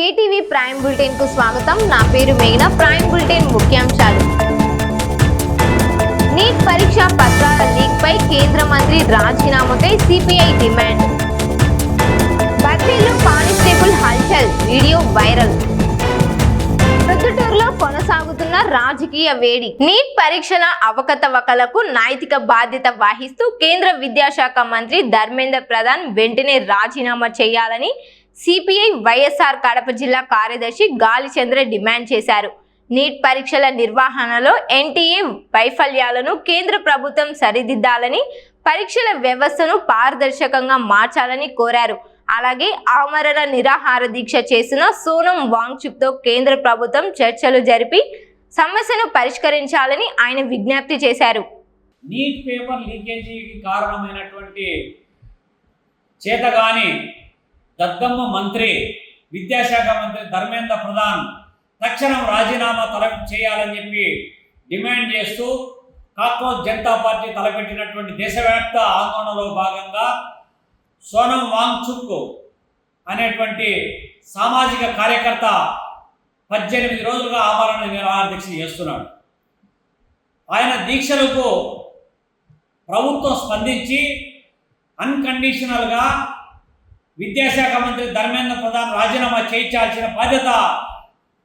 KTV prime bulletin కు స్వాగతం. నా పేరు మేఘన. ప్రైమ్ బులెటిన్ ముఖ్యాంశాలు. నీట్ పరీక్ష పత్రాల లీక్ పై కేంద్ర మంత్రి రాజీనామాపై సిపిఐ డిమాండ్. బద్వేల్లో కానిస్టేబుల్ హల్చల్, వీడియో వైరల్. ప్రొద్దుటూరులో కొనసాగుతున్న రాజకీయ వేడి. నీట్ పరీక్షల అవకతవకలకు నైతిక బాధ్యత వహిస్తూ కేంద్ర విద్యాశాఖ మంత్రి ధర్మేంద్ర ప్రధాన్ వెంటనే రాజీనామా చేయాలని సిపిఐ వైఎస్ఆర్ కడప జిల్లా కార్యదర్శి గాలిచంద్ర డిమాండ్ చేశారు. నీట్ పరీక్షల నిర్వహణలో ఎన్టీఏ వైఫల్యాలను కేంద్ర ప్రభుత్వం సరిదిద్దాలని, పరీక్షల వ్యవస్థను పారదర్శకంగా మార్చాలని కోరారు. అలాగే ఆమరణ నిరాహార దీక్ష చేసిన సోనం వాంగ్చుక్తో కేంద్ర ప్రభుత్వం చర్చలు జరిపి సమస్యను పరిష్కరించాలని ఆయన విజ్ఞప్తి చేశారు. నీట్ పేపర్ లీకేజీకి కారణమైనటువంటి చేతగాని దద్దమ్మ మంత్రి, విద్యాశాఖ మంత్రి ధర్మేంద్ర ప్రధాన్ తక్షణం రాజీనామా చేయాలని చెప్పి డిమాండ్ చేస్తూ కాక్రోచ్ జనతా పార్టీ తలపెట్టినటువంటి దేశవ్యాప్త ఆందోళనలో భాగంగా సోనం వాంగ్చుక్ అనేటువంటి సామాజిక కార్యకర్త 18 రోజులుగా ఆమరణ నిరాహార దీక్ష చేస్తున్నాడు. ఆయన దీక్షలకు ప్రభుత్వం స్పందించి అన్కండిషనల్గా విద్యాశాఖ మంత్రి ధర్మేంద్ర ప్రధాన్ రాజీనామా చేయించాల్సిన బాధ్యత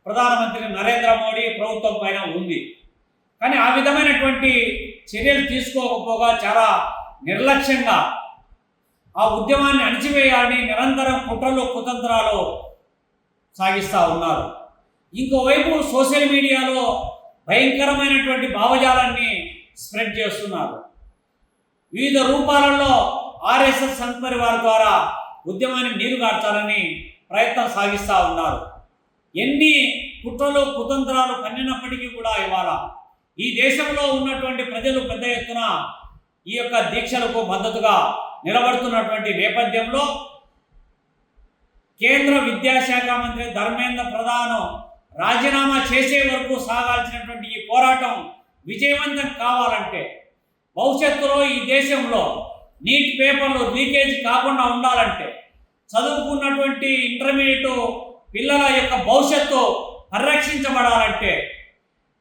ప్రధానమంత్రి నరేంద్ర మోడీ ప్రభుత్వం పైన ఉంది. కానీ ఆ విధమైనటువంటి చర్యలు తీసుకోకపోగా చాలా నిర్లక్ష్యంగా ఆ ఉద్యమాన్ని అణిచివేయాలని నిరంతరం కుట్రలు కుతంత్రాలు సాగిస్తూ ఉన్నారు. ఇంకోవైపు సోషల్ మీడియాలో భయంకరమైనటువంటి భావజాలాన్ని స్ప్రెడ్ చేస్తున్నారు. వివిధ రూపాలలో ఆర్ఎస్ఎస్ సంఘపరివార్ ద్వారా ఉద్యమాన్ని నీరుగార్చాలని ప్రయత్నం సాగిస్తూ ఉన్నారు. ఎన్ని కుట్రలు కుతంత్రాలు పన్నినప్పటికీ కూడా ఇవాళ ఈ దేశంలో ఉన్నటువంటి ప్రజలు పెద్ద ఎత్తున ఈ యొక్క దీక్షలకు మద్దతుగా నిలబడుతున్నటువంటి నేపథ్యంలో కేంద్ర విద్యాశాఖ మంత్రి ధర్మేంద్ర ప్రధాన్ రాజీనామా చేసే వరకు సాగాల్సినటువంటి ఈ పోరాటం విజయవంతం కావాలంటే, భవిష్యత్తులో ఈ దేశంలో నీట్ పేపర్లు లీకేజ్ కాకుండా ఉండాలంటే, చదువుకున్నటువంటి ఇంటర్మీడియట్ పిల్లల యొక్క భవిష్యత్తు పరిరక్షించబడాలంటే,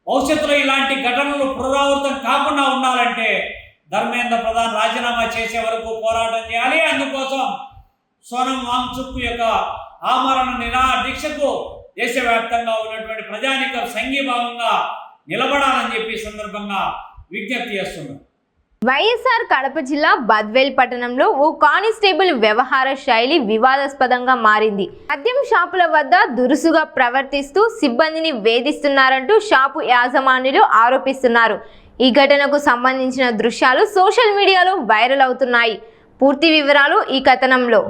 భవిష్యత్తులో ఇలాంటి ఘటనలు పునరావృతం కాకుండా ఉండాలంటే ధర్మేంద్ర ప్రధాన్ రాజీనామా చేసే వరకు పోరాటం చేయాలి. అందుకోసం సోనం వాంగ్చుక్ యొక్క ఆమరణ నిరాహార దీక్షకు దేశవ్యాప్తంగా ఉన్నటువంటి ప్రజానీకం సంఘీభావంగా నిలబడాలని చెప్పి సందర్భంగా విజ్ఞప్తి చేస్తున్నారు. వైఎస్ఆర్ కడప జిల్లా బద్వేల్ పట్టణంలో ఓ కానిస్టేబుల్ వ్యవహార శైలి వివాదాస్పదంగా మారింది. మద్యం షాపుల వద్ద దురుసుగా ప్రవర్తిస్తూ సిబ్బందిని వేధిస్తున్నారంటూ షాపు యాజమాన్యులు ఆరోపిస్తున్నారు. ఈ ఘటనకు సంబంధించిన దృశ్యాలు సోషల్ మీడియాలో వైరల్ అవుతున్నాయి. పూర్తి వివరాలు ఈ కథనంలో.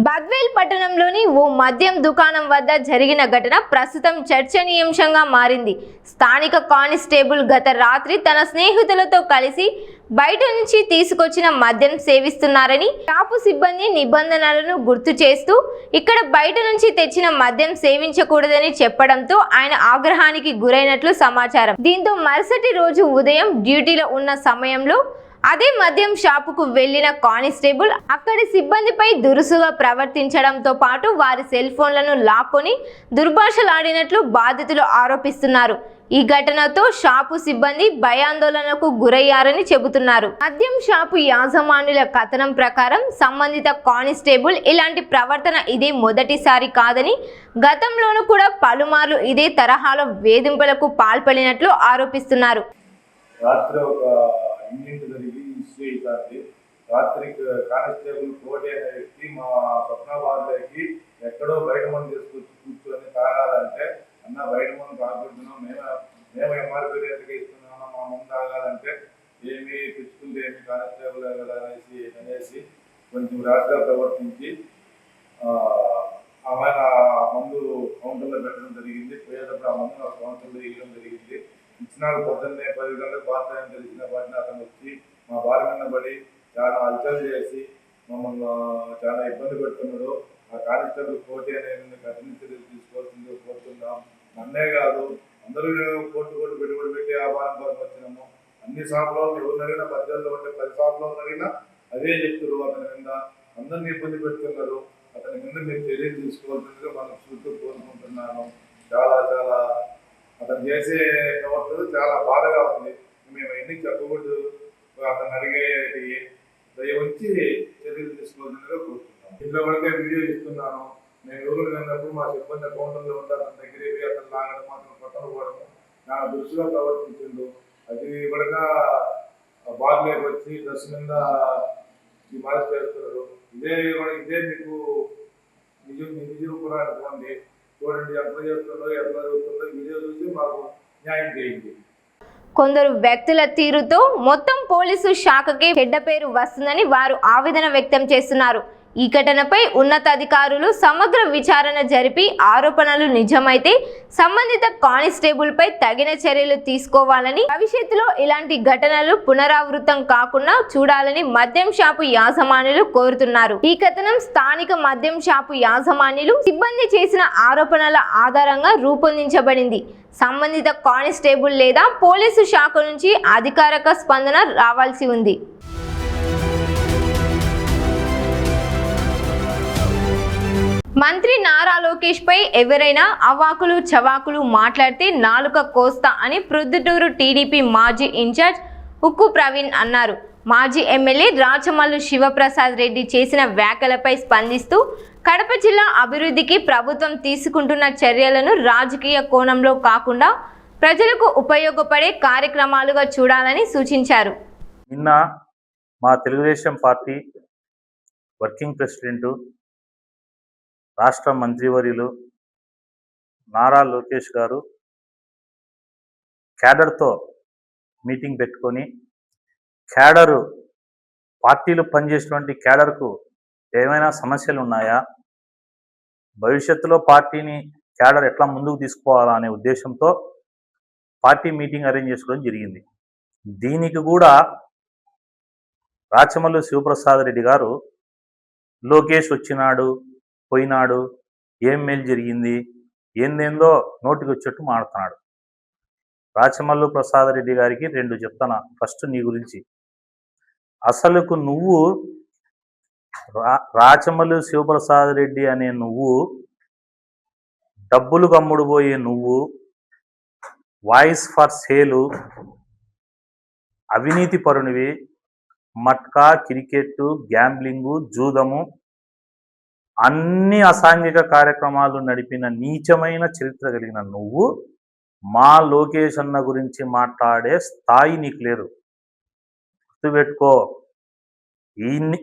బద్వేల్ పట్టణంలోని ఓ మద్యం దుకాణం వద్ద జరిగిన ఘటన ప్రస్తుతం చర్చనీయాంశంగా మారింది. స్థానిక కానిస్టేబుల్ గత రాత్రి తన స్నేహితులతో కలిసి బయట నుంచి తీసుకొచ్చిన మద్యం సేవిస్తున్నారని షాపు సిబ్బంది నిబంధనలను గుర్తు చేస్తూ ఇక్కడ బయట నుంచి తెచ్చిన మద్యం సేవించకూడదని చెప్పడంతో ఆయన ఆగ్రహానికి గురైనట్లు సమాచారం. దీంతో మరుసటి రోజు ఉదయం డ్యూటీలో ఉన్న సమయంలో అదే మద్యం షాపుకు వెళ్లిన కానిస్టేబుల్ అక్కడి సిబ్బందిపై దురుసుగా ప్రవర్తించడంతో పాటు వారి సెల్ ఫోన్లను లాక్కొని దుర్భాషలాడినట్లు బాధితులు ఆరోపిస్తున్నారు. ఈ ఘటనతో షాపు సిబ్బంది భయాందోళనకు గురయ్యారని చెబుతున్నారు. మద్యం షాపు యాజమాన్యుల కథనం ప్రకారం సంబంధిత కానిస్టేబుల్ ఇలాంటి ప్రవర్తన ఇదే మొదటిసారి కాదని, గతంలోనూ కూడా పలుమార్లు ఇదే తరహాలో వేధింపులకు పాల్పడినట్లు ఆరోపిస్తున్నారు. రాత్రి కానిస్టేబుల్ కోటి అనే వ్యక్తి మా స్వప్నబాద్లోకి ఎక్కడో బయట మంది తీసుకొచ్చి కూర్చొని తాగాలంటే, అన్న బయట మంది తాగుతున్నాం, మేము ఎంఆర్పీ రేట్గా ఇస్తున్నాము, మా ముందు తాగాలంటే ఏమి తెచ్చుకుంటే ఏమి కానిస్టేబుల్ కదా అనేసి కొంచెం రాష్ట్రంగా ప్రవర్తించి ఆమె మందు కౌంటర్లో పెట్టడం జరిగింది. పోయేటప్పుడు ఆ మందు నాకు కౌంటర్లో ఇవ్వడం జరిగింది. ఇచ్చినాక పొద్దున్నే 10 గంటలకు బాత్రూమ్ తెలిసిన వాటిని అతను వచ్చి మా భార్య మీద పడి చాలా అల్చలు చేసి మమ్మల్ని చాలా ఇబ్బంది పెడుతున్నాడు. ఆ కానిస్టేబుల్ కోటి అనేది కఠిన చర్యలు తీసుకోవాల్సింది కోరుతున్నాం. నన్నే కాదు, అందరూ కోర్టు పెట్టుబడి పెట్టి వ్యాపారం కోసం వచ్చినాము. అన్ని షాపులో ఎవరు అడిగినా 18 ఉంటే 10 షాపులో అడిగినా అదే చెప్తారు. అతని మీద అందరినీ ఇబ్బంది పెడుతున్నారు. అతని మీద మీరు చర్యలు తీసుకోవాల్సిందిగా మనం చూస్తూ కోరుకుంటున్నాను. చాలా చాలా అతను చేసే ప్రవర్తన చాలా బాధగా ఉంది. మేము ఎన్ని చెప్పకూడదు. అతను అడిగేది దయ ఉంచి చర్యలు తీసుకోవాల్సిందిగా కోరుతున్నాను. ఇంట్లో వరకే వీడియో ఇస్తున్నాను. నేను ఊరు వెళ్ళినప్పుడు మా సిబ్బంది అకౌంట్లో ఉంటే అతని దగ్గరికి అతను లాగడం అతను పక్కన పోవడం నా దృష్టిగా ప్రవర్తించిండు. అది కూడా బాధలోకి వచ్చి డ్రెస్ మీద ఈ బాధ చేస్తున్నారు. ఇదే మీకు నిజం కూడా అనుకోండి. చూడండి ఎట్లా చేస్తుందో ఎట్లా జరుగుతుందో వీడియో చూసి మాకు న్యాయం చేయండి. కొందరు వ్యక్తుల తీరుతో మొత్తం పోలీసు శాఖకే చెడ్డ పేరు వస్తుందని వారు ఆవేదన వ్యక్తం చేస్తున్నారు. ఈ ఘటనపై ఉన్నతాధికారులు సమగ్ర విచారణ జరిపి ఆరోపణలు నిజమైతే సంబంధిత కానిస్టేబుల్ పై తగిన చర్యలు తీసుకోవాలని, భవిష్యత్తులో ఇలాంటి ఘటనలు పునరావృతం కాకుండా చూడాలని మద్యం షాపు యాజమాన్యులు కోరుతున్నారు. ఈ కథనం స్థానిక మద్యం షాపు యాజమాన్యులు సిబ్బంది చేసిన ఆరోపణల ఆధారంగా రూపొందించబడింది. సంబంధిత కానిస్టేబుల్ లేదా పోలీసు శాఖ నుంచి అధికారిక స్పందన రావాల్సి ఉంది. మంత్రి నారా లోకేష్ పై ఎవరైనా అవాకులు చవాకులు మాట్లాడితే నాలుక కోస్తా అని ప్రొద్దుటూరు టీడీపీ మాజీ ఇన్ఛార్జ్ ఉక్కు ప్రవీణ్ అన్నారు. మాజీ ఎమ్మెల్యే రాచమల్లు శివప్రసాద్ రెడ్డి చేసిన వ్యాఖ్యలపై స్పందిస్తూ కడప జిల్లా అభివృద్ధికి ప్రభుత్వం తీసుకుంటున్న చర్యలను రాజకీయ కోణంలో కాకుండా ప్రజలకు ఉపయోగపడే కార్యక్రమాలుగా చూడాలని సూచించారు. నిన్న మా తెలుగుదేశం పార్టీ వర్కింగ్ ప్రెసిడెంట్ రాష్ట్ర మంత్రివర్యులు నారా లోకేష్ గారు క్యాడర్తో మీటింగ్ పెట్టుకొని క్యాడరు పార్టీలు పనిచేసినటువంటి క్యాడర్కు ఏమైనా సమస్యలు ఉన్నాయా, భవిష్యత్తులో పార్టీని క్యాడర్ ఎట్లా ముందుకు తీసుకుపోవాలా అనే ఉద్దేశంతో పార్టీ మీటింగ్ అరేంజ్ చేసుకోవడం జరిగింది. దీనికి కూడా రాచమల్లు శివప్రసాద్ రెడ్డి గారు లోకేష్ వచ్చినాడు పోయినాడు, ఏం మేలు జరిగింది, ఏందేందో నోటికి వచ్చేట్టు మాడుతున్నాడు. రాచమల్లు ప్రసాద్ రెడ్డి గారికి రెండు చెప్తాను. ఫస్ట్ నీ గురించి, అసలుకు నువ్వు రాచమల్లు శివప్రసాద్ రెడ్డి అనే నువ్వు, డబ్బులు కమ్ముడు పోయే నువ్వు, వాయిస్ ఫర్ సేలు, అవినీతి పరునివి, మట్కా, క్రికెట్, గ్యాంబ్లింగు, జూదము, అన్ని అసాంఘిక కార్యక్రమాలు నడిపిన నీచమైన చరిత్ర కలిగిన నువ్వు మా లోకేష్ అన్న గురించి మాట్లాడే స్థాయి నీకు లేదు. గుర్తుపెట్టుకో.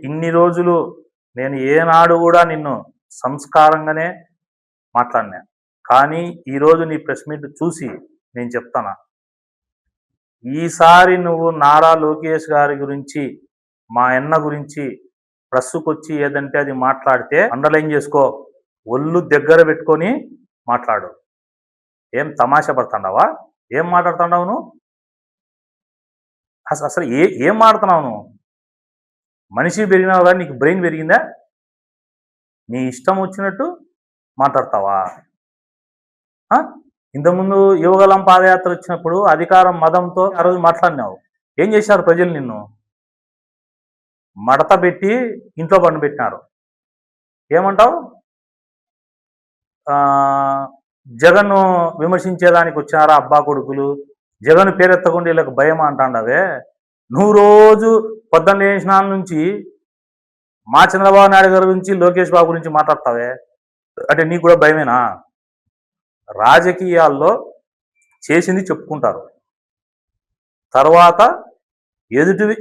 ఇన్ని రోజులు నేను ఏనాడు కూడా నిన్ను సంస్కారంగానే మాట్లాడినా. కానీ ఈరోజు నీ ప్రెస్ మీట్ చూసి నేను చెప్తానా, ఈసారి నువ్వు నారా లోకేష్ గారి గురించి మా అన్న గురించి ప్రెస్సుకొచ్చి ఏదంటే అది మాట్లాడితే అండర్లైన్ చేసుకో, ఒళ్ళు దగ్గర పెట్టుకొని మాట్లాడు. ఏం తమాషా పడుతున్నావా? ఏం మాట్లాడుతున్నావు నువ్వు? అసలు ఏం మాట్లాడుతున్నావు నువ్వు? మనిషి పెరిగినావు కానీ నీకు బ్రెయిన్ పెరిగిందా? నీ ఇష్టం వచ్చినట్టు మాట్లాడతావా? ఇంతకుముందు యువగలం పాదయాత్ర వచ్చినప్పుడు అధికారం మదంతో ఆ రోజు మాట్లాడినావు. ఏం చేశారు ప్రజలు? నిన్ను మడత పెట్టి ఇంట్లో బండి పెట్టినారు. ఏమంటావు? జగన్ను విమర్శించేదానికి వచ్చారా అబ్బా కొడుకులు, జగన్ పేరెత్తకుండా వీళ్ళకి భయం అంటాండవే. నువ్వు రోజు పొద్దున్న లేచినాల నుంచి మా చంద్రబాబు నాయుడు గారి గురించి, లోకేష్ బాబు గురించి మాట్లాడతావే, అంటే నీకు కూడా భయమేనా? రాజకీయాల్లో చేసింది చెప్పుకుంటారు, తర్వాత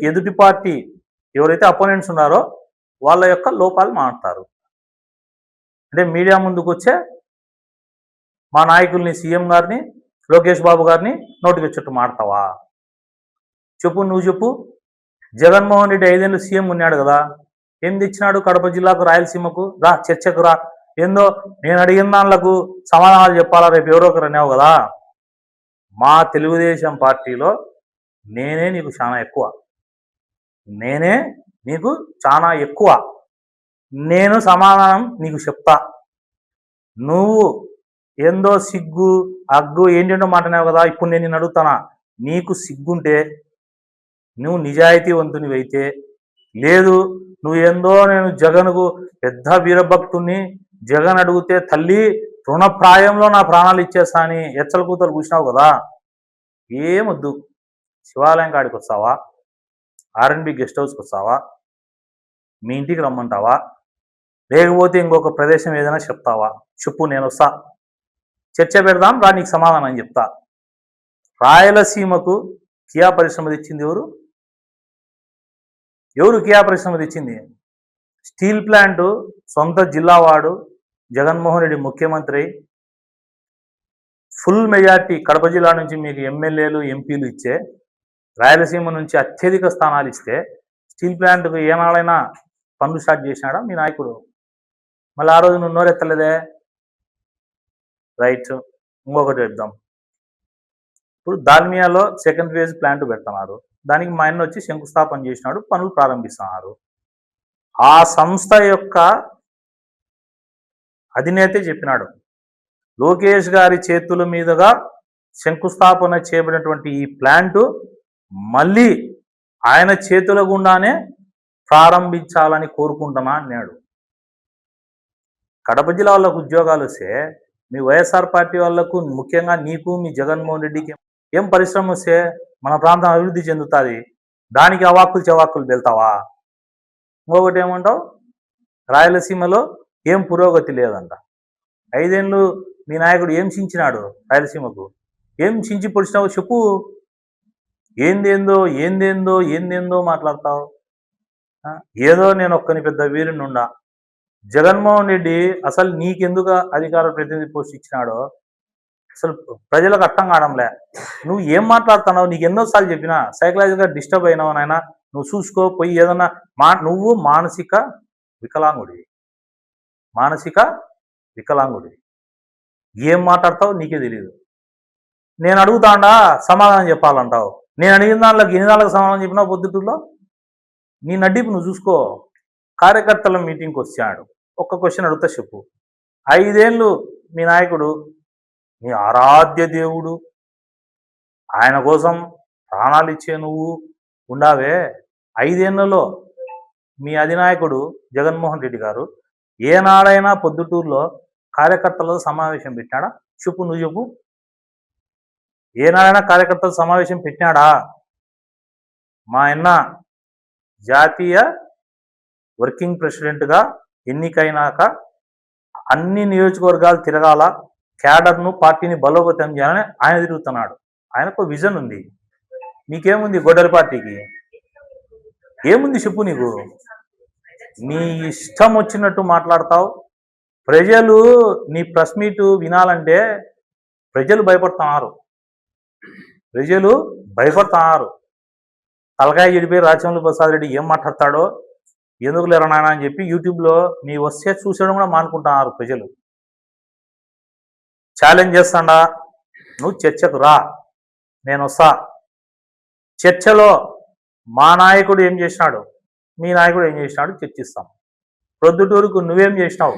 ఎదుటి పార్టీ ఎవరైతే అపోనెంట్స్ ఉన్నారో వాళ్ళ యొక్క లోపాలు మాట్లాడతారు. అంటే మీడియా ముందుకు వచ్చే మా నాయకుల్ని, సీఎం గారిని, లోకేష్ బాబు గారిని నోటికి వచ్చేట్టు మాడతావా? చెప్పు, నువ్వు చెప్పు. జగన్మోహన్ రెడ్డి 5 ఏళ్ళు సీఎం ఉన్నాడు కదా, ఏం తెచ్చినాడు కడప జిల్లాకు, రాయలసీమకు? రా చర్చకు రా. ఏందో నేను అడిగిన దానిలకు సమాధానాలు చెప్పాలా, రేపు ఎవరో ఒకరు అనేవు కదా. మా తెలుగుదేశం పార్టీలో నేనే నీకు చాలా ఎక్కువ, నేను సమాధానం నీకు చెప్తా. నువ్వు ఏందో సిగ్గు అగ్గు ఏంటంటో మాట్లాడినావు కదా. ఇప్పుడు నేను నిన్ను అడుగుతానా, నీకు సిగ్గుంటే, నువ్వు నిజాయితీవంతునివైతే లేదు నువ్వేందో నేను జగన్కు పెద్ద వీరభక్తుని, జగన్ అడిగితే తల్లి తృణప్రాయంలో నా ప్రాణాలు ఇచ్చేస్తా అని ఎచ్చల కూతలు కూర్చున్నావు కదా, ఏమొద్దు. శివాలయం కాడికి వస్తావా, ఆర్ఎన్బి గెస్ట్ హౌస్కి వస్తావా, మీ ఇంటికి రమ్మంటావా, లేకపోతే ఇంకొక ప్రదేశం ఏదైనా చెప్తావా? చెప్పు, నేను వస్తా, చర్చ పెడదాం రా, నీకు సమాధానం చెప్తా. రాయలసీమకు కియా పరిశ్రమ తెచ్చింది ఎవరు? కియా పరిశ్రమ తెచ్చింది? స్టీల్ ప్లాంట్ సొంత జిల్లావాడు జగన్మోహన్ రెడ్డి ముఖ్యమంత్రి, ఫుల్ మెజార్టీ కడప జిల్లా నుంచి మీకు ఎమ్మెల్యేలు ఎంపీలు ఇచ్చే, రాయలసీమ నుంచి అత్యధిక స్థానాలు ఇస్తే స్టీల్ ప్లాంట్కు ఏనాడైనా పనులు స్టార్ట్ చేసినాడా మీ నాయకుడు? మళ్ళీ ఆ రోజు నువ్వు నోరెత్తలేదే. రైట్, ఇంకొకటి చెప్దాం. ఇప్పుడు దాల్మియాలో సెకండ్ ఫేజ్ ప్లాంట్ పెడుతున్నారు, దానికి మా ఆయన వచ్చి శంకుస్థాపన చేసినాడు, పనులు ప్రారంభిస్తున్నారు. ఆ సంస్థ యొక్క అధినేతే చెప్పినాడు, లోకేష్ గారి చేతుల మీదుగా శంకుస్థాపన చేయబడినటువంటి ఈ ప్లాంటు మళ్ళీ ఆయన చేతుల గుండానే ప్రారంభించాలని కోరుకుంటున్నా అన్నాడు. కడప జిల్లా వాళ్ళకు ఉద్యోగాలు వస్తే మీ వైఎస్ఆర్ పార్టీ వాళ్లకు, ముఖ్యంగా నీకు మీ జగన్మోహన్ రెడ్డికి ఏం పరిశ్రమ వస్తే మన ప్రాంతం అభివృద్ధి చెందుతుంది, దానికి అవాక్కులు చెవాక్కులు వెళ్తావా? ఇంకొకటి ఏమంటావు, రాయలసీమలో ఏం పురోగతి లేదంట. 5 ఏళ్ళు మీ నాయకుడు ఏం చించినాడు రాయలసీమకు? ఏం చించి పొడిచినావు చెప్పు. ఏందేందో మాట్లాడతావు. ఏదో నేను ఒక్కని పెద్ద వీరుని ఉండా. జగన్మోహన్ రెడ్డి అసలు నీకెందుకు అధికార ప్రతినిధి పోస్ట్ ఇచ్చినాడో అసలు ప్రజలకు అర్థం కావడంలే. నువ్వు ఏం మాట్లాడుతున్నావు? నీకు ఎన్నోసార్లు చెప్పినా సైకలాజికల్గా డిస్టర్బ్ అయినావు నాయన, నువ్వు చూసుకో పోయి ఏదన్నా నువ్వు మానసిక వికలాంగుడి. ఏం మాట్లాడతావు నీకే తెలియదు. నేను అడుగుతాండా సమాధానం చెప్పాలంటావు. నేను అడిగిన దాంట్లోకి ఎన్ని దానికి సమాధానం చెప్పినావు పొద్దుటూరులో? నీ నడ్డిపు నువ్వు చూసుకో. కార్యకర్తల మీటింగ్కి వచ్చాడు, ఒక్క క్వశ్చన్ అడుగుతా చెప్పు. 5 ఏళ్ళు మీ నాయకుడు, మీ ఆరాధ్య దేవుడు, ఆయన కోసం ప్రాణాలు ఇచ్చే నువ్వు ఉండావే. 5 ఏళ్లలో మీ అధినాయకుడు జగన్మోహన్ రెడ్డి గారు ఏనాడైనా పొద్దుటూరులో కార్యకర్తలతో సమావేశం పెట్టినాడా? చెప్పు, నువ్వు చెప్పు. ఏనాడైనా కార్యకర్తల సమావేశం పెట్టినాడా? మా అన్న జాతీయ వర్కింగ్ ప్రెసిడెంట్గా ఎన్నికైనాక అన్ని నియోజకవర్గాలు తిరగాల, క్యాడర్ను పార్టీని బలోపేతం చేయాలని ఆయన తిరుగుతున్నాడు. ఆయనకు విజన్ ఉంది. నీకేముంది? గొడ్డలి పార్టీకి ఏముంది చెప్పు. నీకు నీ ఇష్టం వచ్చినట్టు మాట్లాడతావు. ప్రజలు నీ ప్రెస్ మీట్ వినాలంటే ప్రజలు భయపడుతున్నారు. తలకాయ చెడిపోయి రాచమల్లి ప్రసాద్ రెడ్డి ఏం మాట్లాడతాడో ఎందుకు లేరా నాయన అని చెప్పి యూట్యూబ్లో నీ వస్తే చూసేయడం కూడా మానుకుంటున్నారు ప్రజలు. ఛాలెంజ్ చేస్తాడా, నువ్వు చర్చకు రా, నేను వస్తా. చర్చలో మా నాయకుడు ఏం చేసినాడు, మీ నాయకుడు ఏం చేసినాడు చర్చిస్తాం. ప్రొద్దుటూరుకు నువ్వేం చేసినావు,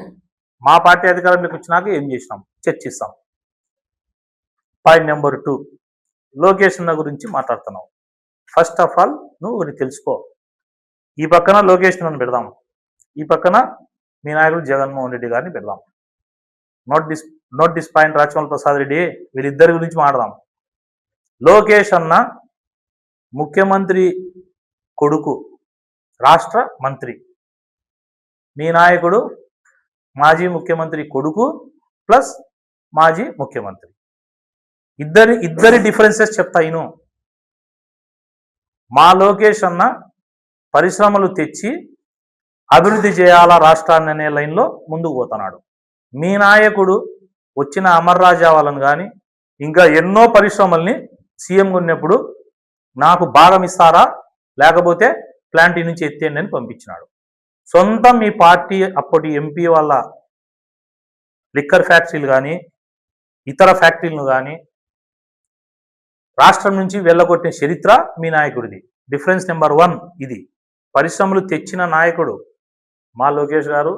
మా పార్టీ అధికారంలోకి వచ్చినాక ఏం చేసినాం చర్చిస్తాం. పాయింట్ నెంబర్ 2, లోకేష్ అన్న గురించి మాట్లాడుతున్నావు. ఫస్ట్ ఆఫ్ ఆల్ నువ్వు ఒకటి తెలుసుకో. ఈ పక్కన లోకేష్ అన్నను పెడదాం, ఈ పక్కన మీ నాయకుడు జగన్మోహన్ రెడ్డి గారిని పెడదాం. Note this point Rachamalli Prasad Reddy, వీళ్ళిద్దరి గురించి మాట్లాడదాం. లోకేష్ అన్న ముఖ్యమంత్రి కొడుకు, రాష్ట్ర మంత్రి. మీ నాయకుడు మాజీ ముఖ్యమంత్రి కొడుకు ప్లస్ మాజీ ముఖ్యమంత్రి. ఇద్దరి డిఫరెన్సెస్ చెప్తా ఇను. మా లోకేష్ అన్న పరిశ్రమలు తెచ్చి అభివృద్ధి చేయాలా రాష్ట్రాన్ని అనే లైన్లో ముందుకు పోతున్నాడు. మీ నాయకుడు వచ్చిన అమర్ రాజా వాళ్ళని కానీ ఇంకా ఎన్నో పరిశ్రమల్ని సీఎంగా ఉన్నప్పుడు నాకు భాగం ఇస్తారా లేకపోతే ప్లాంట్ నుంచి ఎత్తేయండి అని పంపించినాడు. సొంతం మీ పార్టీ అప్పటి ఎంపీ వాళ్ళ లిక్కర్ ఫ్యాక్టరీలు కానీ ఇతర ఫ్యాక్టరీలను కానీ రాష్ట్రం నుంచి వెళ్ళగొట్టిన చరిత్ర మీ నాయకుడిది. డిఫరెన్స్ నెంబర్ 1 ఇది. పరిశ్రమలు తెచ్చిన నాయకుడు మా లోకేష్ గారు,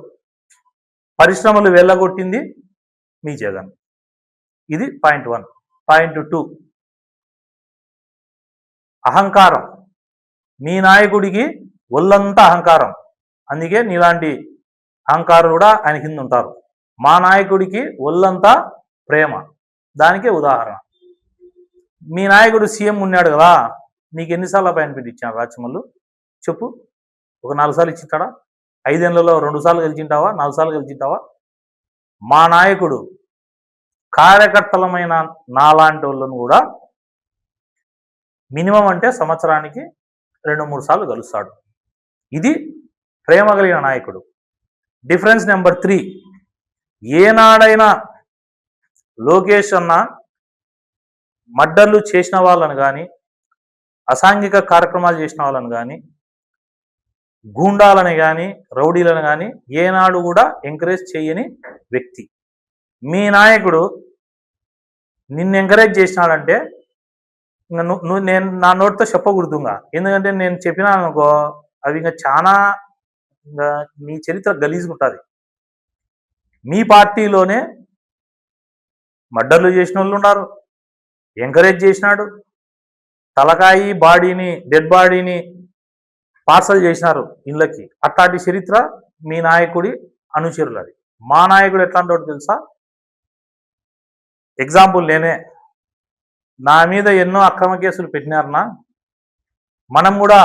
పరిశ్రమలు వెళ్ళగొట్టింది మీ జగన్. ఇది పాయింట్ 1. పాయింట్ 2, అహంకారం. మీ నాయకుడికి ఒళ్ళంతా అహంకారం. అందుకే నీలాంటి అహంకారులు కూడా ఆయన కింద ఉంటారు. మా నాయకుడికి ఒళ్ళంతా ప్రేమ, దానికే ఉదాహరణ. మీ నాయకుడు సీఎం ఉన్నాడు కదా, నీకు ఎన్నిసార్లు అపాయింట్మెంట్ ఇచ్చాడు రాచమల్లు చెప్పు? ఒక 4 సార్లు ఇచ్చింటాడా? 5 ఏళ్లలో 2 సార్లు గెలిచింటావా? 4 సార్లు గెలిచింటావా? మా నాయకుడు కార్యకర్తలమైన నాలాంటి వాళ్ళను కూడా మినిమం అంటే సంవత్సరానికి 2-3 సార్లు కలుస్తాడు. ఇది ప్రేమ కలిగిన నాయకుడు. డిఫరెన్స్ నెంబర్ 3, ఏనాడైనా లోకేష్ అన్న మర్డర్లు చేసిన వాళ్ళని కానీ, అసాంఘిక కార్యక్రమాలు చేసిన వాళ్ళని కానీ, గూండాలని కానీ, రౌడీలను కానీ ఏనాడు కూడా ఎంకరేజ్ చేయని వ్యక్తి. మీ నాయకుడు నిన్ను ఎంకరేజ్ చేసినాడంటే నువ్వు నేను నా నోటితో చెప్పకూడదుగా, ఎందుకంటే నేను చెప్పినాను అనుకో అవి ఇంకా చాలా మీ చరిత్ర గలీజుకుంటుంది. మీ పార్టీలోనే మర్డర్లు చేసిన వాళ్ళు ఉన్నారు, ఎంకరేజ్ చేసినాడు, తలకాయి బాడీని డెడ్ బాడీని పార్సల్ చేసినారు ఇళ్ళకి. అట్లాంటి చరిత్ర మీ నాయకుడి అనుచరులది. మా నాయకుడు ఎట్లాంటి వాడు తెలుసా? ఎగ్జాంపుల్ నేనే. నా మీద ఎన్నో అక్రమ కేసులు పెట్టినారన్నా, మనం కూడా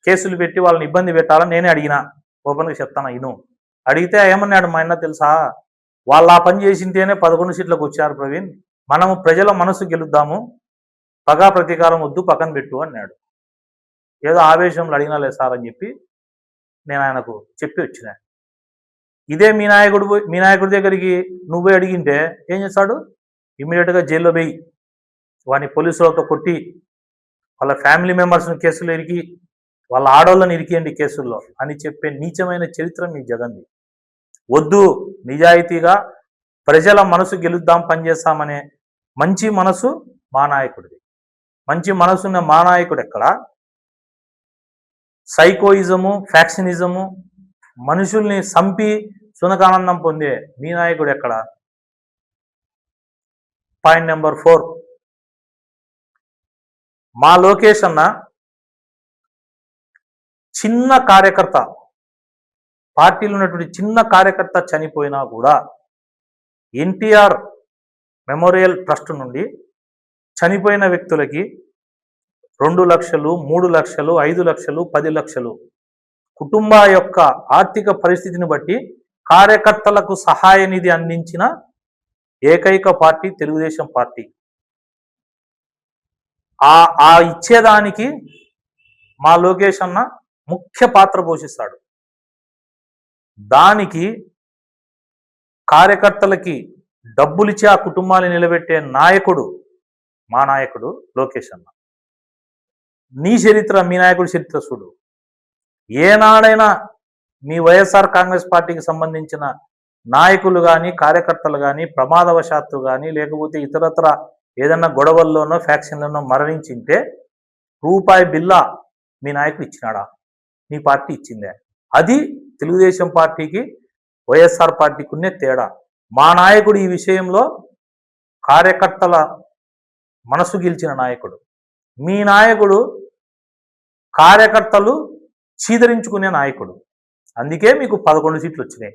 కేసులు పెట్టి వాళ్ళని ఇబ్బంది పెట్టాలని నేనే అడిగినా. ఓపెన్గా చెప్తాను, ఇను. అడిగితే ఏమన్నాడు మా అన్న తెలుసా? వాళ్ళు ఆ పని చేసింటేనే 11 సీట్లకు వచ్చారు ప్రవీణ్, మనము ప్రజల మనసు గెలుద్దాము, పగా ప్రతీకారం వద్దు, పక్కన పెట్టు అన్నాడు. ఏదో ఆవేశంలో అడిగినాలే సార్ అని చెప్పి నేను ఆయనకు చెప్పి వచ్చిన. ఇదే మీ నాయకుడి దగ్గరికి నువ్వే అడిగింటే ఏం చేస్తాడు? ఇమ్మీడియట్గా జైల్లో పోయి వాడిని పోలీసులతో కొట్టి, వాళ్ళ ఫ్యామిలీ మెంబర్స్ని కేసులు ఇరికి, వాళ్ళ ఆడవాళ్ళని ఇరికియండి కేసుల్లో అని చెప్పే నీచమైన చరిత్ర మీ జగన్ది. వద్దు, నిజాయితీగా ప్రజల మనసు గెలుద్దాం, పనిచేస్తామనే మంచి మనసు మా నాయకుడిది. మంచి మనసున్న మా నాయకుడు ఎక్కడ? సైకోయిజము, ఫ్యాక్షనిజము, మనుషుల్ని చంపి సునకానందం పొందే మీ నాయకుడు ఎక్కడ? పాయింట్ నెంబర్ 4, మా లోకేష్ అన్న చిన్న కార్యకర్త, పార్టీలో ఉన్నటువంటి చిన్న కార్యకర్త చనిపోయినా కూడా ఎన్టీఆర్ మెమోరియల్ ట్రస్ట్ నుండి చనిపోయిన వ్యక్తులకి 2 లక్షలు, 3 లక్షలు, 5 లక్షలు, 10 లక్షలు కుటుంబ యొక్క ఆర్థిక పరిస్థితిని బట్టి కార్యకర్తలకు సహాయ నిధి అందించిన ఏకైక పార్టీ తెలుగుదేశం పార్టీ. ఆ ఇచ్చేదానికి మా లోకేష్ అన్న ముఖ్య పాత్ర పోషిస్తాడు. దానికి కార్యకర్తలకి డబ్బులిచ్చి ఆ కుటుంబాన్ని నిలబెట్టే నాయకుడు మా నాయకుడు లోకేష్ అన్న. నీ చరిత్ర, మీ నాయకుడి చరిత్ర చూడు. ఏనాడైనా మీ వైఎస్ఆర్ కాంగ్రెస్ పార్టీకి సంబంధించిన నాయకులు కానీ, కార్యకర్తలు కానీ ప్రమాదవశాత్తు కానీ, లేకపోతే ఇతరత్ర ఏదన్నా గొడవల్లోనో ఫ్యాక్షన్లోనో మరణించింటే రూపాయి బిల్లా మీ నాయకుడు ఇచ్చినాడా? మీ పార్టీ ఇచ్చిందే. అది తెలుగుదేశం పార్టీకి వైఎస్ఆర్ పార్టీకి ఉన్నే తేడా. మా నాయకుడు ఈ విషయంలో కార్యకర్తల మనసు గెలిచిన నాయకుడు. మీ నాయకుడు కార్యకర్తలు చీదరించుకునే నాయకుడు. అందుకే మీకు 11 సీట్లు వచ్చినాయి.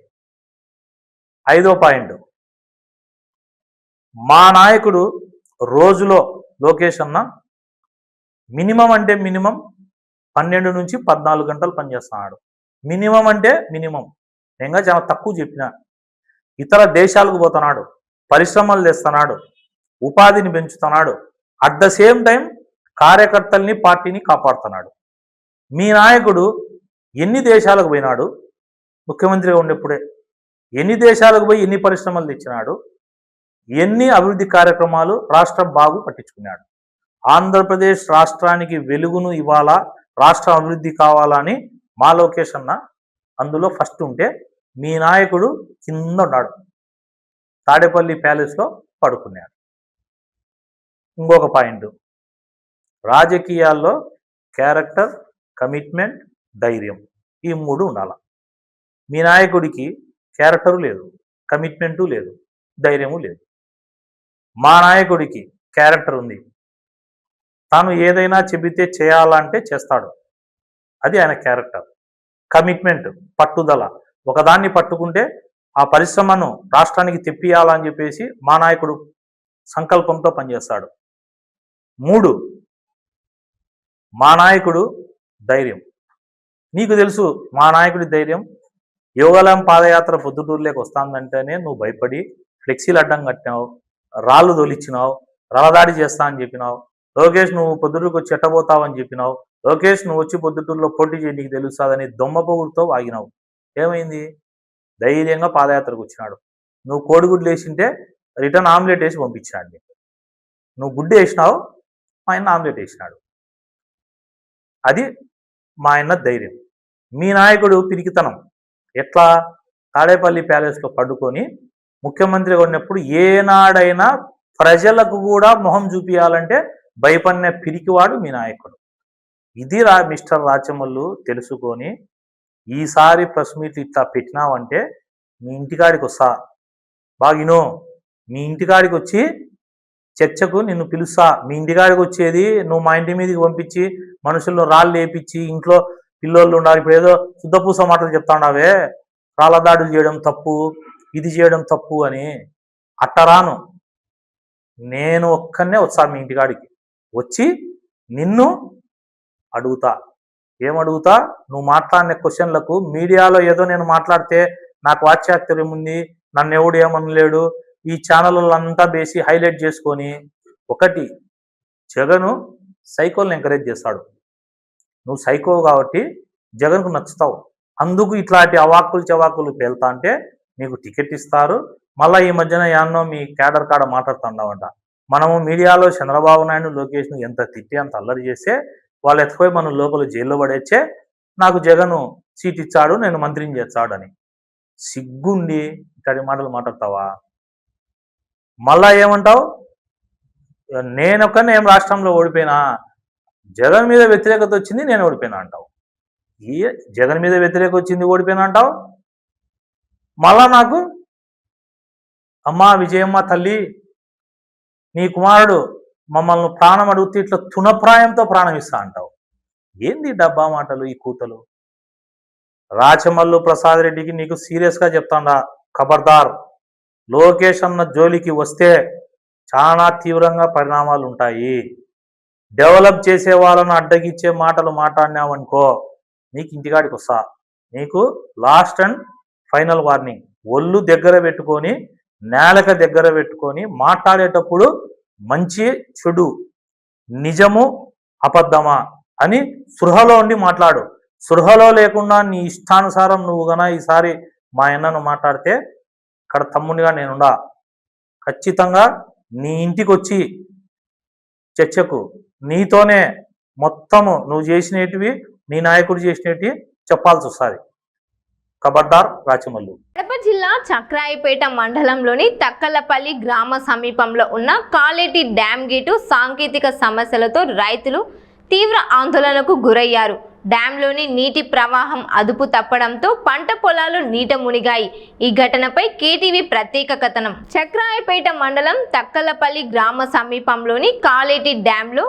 5వ పాయింట్, మా నాయకుడు రోజులో లోకేష్ అన్న మినిమం అంటే మినిమం 12 నుంచి 14 గంటలు పనిచేస్తున్నాడు. మినిమం అంటే మినిమం. నేను చాలా తక్కువ చెప్పిన. ఇతర దేశాలకు పోతున్నాడు, పరిశ్రమలు తెస్తున్నాడు, ఉపాధిని పెంచుతున్నాడు, అట్ ద సేమ్ టైం కార్యకర్తల్ని, పార్టీని కాపాడుతున్నాడు. మీ నాయకుడు ఎన్ని దేశాలకు పోయినాడు ముఖ్యమంత్రిగా ఉండేప్పుడే? ఎన్ని దేశాలకు పోయి ఎన్ని పరిశ్రమలు తెచ్చినాడు? ఎన్ని అభివృద్ధి కార్యక్రమాలు రాష్ట్రం బాగు పట్టించుకున్నాడు? ఆంధ్రప్రదేశ్ రాష్ట్రానికి వెలుగును ఇవ్వాలా, రాష్ట్రం అభివృద్ధి కావాలని మా లోకేష్ అన్న అందులో ఫస్ట్ ఉంటే, మీ నాయకుడు కింద ఉన్నాడు, తాడేపల్లి ప్యాలెస్లో పడుకున్నాడు. ఇంకొక పాయింట్, రాజకీయాల్లో క్యారెక్టర్, కమిట్మెంట్, ధైర్యం, ఈ 3 ఉండాలి. మీ నాయకుడికి క్యారెక్టరు లేదు, కమిట్మెంటు లేదు, ధైర్యము లేదు. మా నాయకుడికి క్యారెక్టర్ ఉంది. తాను ఏదైనా చెబితే చేయాలంటే చేస్తాడు. అది ఆయన క్యారెక్టర్. కమిట్మెంట్, పట్టుదల. ఒకదాన్ని పట్టుకుంటే ఆ పరిశ్రమను రాష్ట్రానికి తెప్పియాలని చెప్పేసి మా నాయకుడు సంకల్పంతో పనిచేస్తాడు. 3, మా నాయకుడు ధైర్యం. నీకు తెలుసు మా నాయకుడి ధైర్యం. యోగాలం పాదయాత్ర పొద్దుటూరులోకి వస్తుందంటేనే నువ్వు భయపడి ఫ్లెక్సీలు అడ్డం కట్టినావు, రాళ్ళు తొలిచ్చినావు, రలదాడి చేస్తా అని చెప్పినావు. లోకేష్ నువ్వు పొద్దుటూరుకు వచ్చి ఎట్టబోతావు అని చెప్పినావు. లోకేష్ నువ్వు వచ్చి పొద్దుటూరులో పోటీ చేయి నీకు తెలుస్తుందని దొమ్మ పొగుడుతో వాగినావు. ఏమైంది? ధైర్యంగా పాదయాత్రకు వచ్చినాడు. నువ్వు కోడిగుడ్లు వేసింటే రిటర్న్ ఆమ్లెట్ వేసి పంపించినాడు. నువ్వు గుడ్డు వేసినావు, మా ఆయన ఆమ్లెట్ వేసినాడు. అది మా ఆయన ధైర్యం. మీ నాయకుడు పిరికితనం. ఎట్లా? తాడేపల్లి ప్యాలెస్లో పడుకొని ముఖ్యమంత్రిగా ఉన్నప్పుడు ఏనాడైనా ప్రజలకు కూడా మొహం చూపించాలంటే భయపడిన పిరికివాడు మీ నాయకుడు. ఇది మిస్టర్ రాచమల్లు తెలుసుకొని ఈసారి ప్రెస్ మీట్ ఇట్లా పెట్టినావంటే మీ ఇంటికాడికి వస్తా. బాగినో, మీ ఇంటికాడికి వచ్చి చర్చకు నిన్ను పిలుస్తా. మీ ఇంటికాడికి వచ్చేది నువ్వు మా ఇంటి మీదకి పంపించి మనుషులను రాళ్ళు వేపించి ఇంట్లో పిల్లోళ్ళు ఉండాలి. ఇప్పుడు ఏదో శుద్ధపూస మాటలు చెప్తా ఉన్నావే, రాళ్ళ దాడులు చేయడం తప్పు, ఇది చేయడం తప్పు అని. అట్టరాను, నేను ఒక్కనే వస్తా మీ ఇంటికాడికి వచ్చి నిన్ను అడుగుతా. ఏమడుగుతా? నువ్వు మాట్లాడిన క్వశ్చన్లకు మీడియాలో ఏదో నేను మాట్లాడితే నాకు వాచ్యాత్యం ఉంది, నన్ను ఎవడు ఏమనలేడు, ఈ ఛానళ్ళంతా వేసి హైలైట్ చేసుకొని, ఒకటి జగను సైకోల్ని ఎంకరేజ్ చేస్తాడు. నువ్వు సైకో కాబట్టి జగన్కు నచ్చుతావు. అందుకు ఇట్లాంటి అవాక్కులు చవాకులు పేలుతా అంటే నీకు టికెట్ ఇస్తారు. మళ్ళీ ఈ మధ్యన యాన్నో మీ క్యాడర్ కాడ మాట్లాడుతున్నావంట. మనము మీడియాలో చంద్రబాబు నాయుడు లోకేష్ను ఎంత తిట్టి అంత అల్లరి చేస్తే వాళ్ళు ఎత్తుపోయి మనం లోపల జైల్లో పడేచ్చే నాకు జగను సీట్ ఇచ్చాడు, నేను మంత్రిని చేస్తాడు అని. సిగ్గుండి ఇట్లాంటి మాటలు మాట్లాడతావా? మళ్ళా ఏమంటావు? నేనొక్కనే ఏం రాష్ట్రంలో ఓడిపోయినా, జగన్ మీద వ్యతిరేకత వచ్చింది నేను ఓడిపోయినా అంటావు. జగన్ మీద వ్యతిరేకత వచ్చింది ఓడిపోయినా అంటావు. మళ్ళా నాకు అమ్మా విజయమ్మ తల్లి, నీ కుమారుడు మమ్మల్ని ప్రాణం అడిగితే ఇట్లా తునప్రాయంతో ప్రాణం ఇస్తా అంటావు. ఏంది డబ్బా మాటలు, ఈ కూతలు? రాచమల్లు ప్రసాద్ రెడ్డికి నీకు సీరియస్గా చెప్తాడా, ఖబర్దార్. లోకేష్ అన్న జోలికి వస్తే చాలా తీవ్రంగా పరిణామాలు ఉంటాయి. డెవలప్ చేసే వాళ్ళను అడ్డగిచ్చే మాటలు మాట్లాడినావనుకో నీకు ఇంటికాడికి వస్తా. నీకు లాస్ట్ అండ్ ఫైనల్ వార్నింగ్. ఒళ్ళు దగ్గర పెట్టుకొని, నేలక దగ్గర పెట్టుకొని మాట్లాడేటప్పుడు మంచి చెడు, నిజము అబద్ధమా అని సృహలో ఉండి మాట్లాడు. సృహలో లేకుండా నీ ఇష్టానుసారం నువ్వు గన ఈసారి మా అన్నను మాట్లాడితే ఇక్కడ తమ్మునిగా నేనుండా. ఖచ్చితంగా నీ ఇంటికి వచ్చి చర్చకు నీతోనే మొత్తము నువ్వు చేసినటివి, నీ నాయకుడు చేసినవి చెప్పాల్సి వస్తుంది. ఖబర్దార్ రాచమల్లు. కడప జిల్లా చక్రాయపేట మండలంలోని తక్కలపల్లి గ్రామ సమీపంలో ఉన్న కాలేటి డ్యామ్ గేటు సాంకేతిక సమస్యలతో రైతులు తీవ్ర ఆందోళనకు గురయ్యారు. డ్యాంలోని నీటి ప్రవాహం అదుపు తప్పడంతో పంట పొలాలు నీట మునిగాయి. ఈ ఘటనపై కేటీవీ ప్రత్యేక కథనం. చక్రాయపేట మండలం తక్కలపల్లి గ్రామ సమీపంలోని కాలేటి డ్యాంలో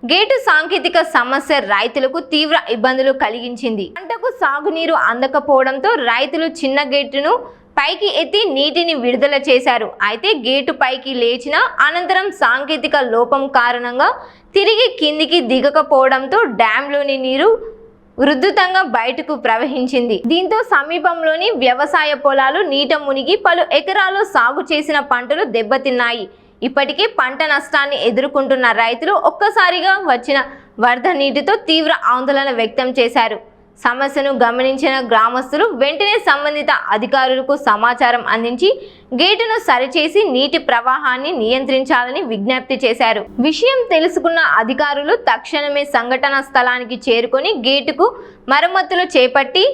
గేటు సాంకేతిక సమస్య రైతులకు తీవ్ర ఇబ్బందులు కలిగించింది. పంటకు సాగునీరు అందకపోవడంతో రైతులు చిన్న గేటును పైకి ఎత్తి నీటిని విడుదల చేశారు. అయితే గేటు పైకి లేచిన అనంతరం సాంకేతిక లోపం కారణంగా తిరిగి కిందికి దిగకపోవడంతో డ్యాంలోని నీరు ఉధృతంగా బయటకు ప్రవహించింది. దీంతో సమీపంలోని వ్యవసాయ పొలాలు నీట మునిగి పలు ఎకరాలు సాగు చేసిన పంటలు దెబ్బతిన్నాయి. ఇప్పటికే పంట నష్టాన్ని ఎదుర్కొంటున్న రైతులు ఒక్కసారిగా వచ్చిన వరద నీటితో తీవ్ర ఆందోళన వ్యక్తం చేశారు. సమస్యను గమనించిన గ్రామస్తులు వెంటనే సంబంధిత అధికారులకు సమాచారం అందించి గేటును సరిచేసి నీటి ప్రవాహాన్ని నియంత్రించాలని విజ్ఞప్తి చేశారు. విషయం తెలుసుకున్న అధికారులు తక్షణమే సంఘటన స్థలానికి చేరుకొని గేటుకు మరమ్మతులు చేపట్టి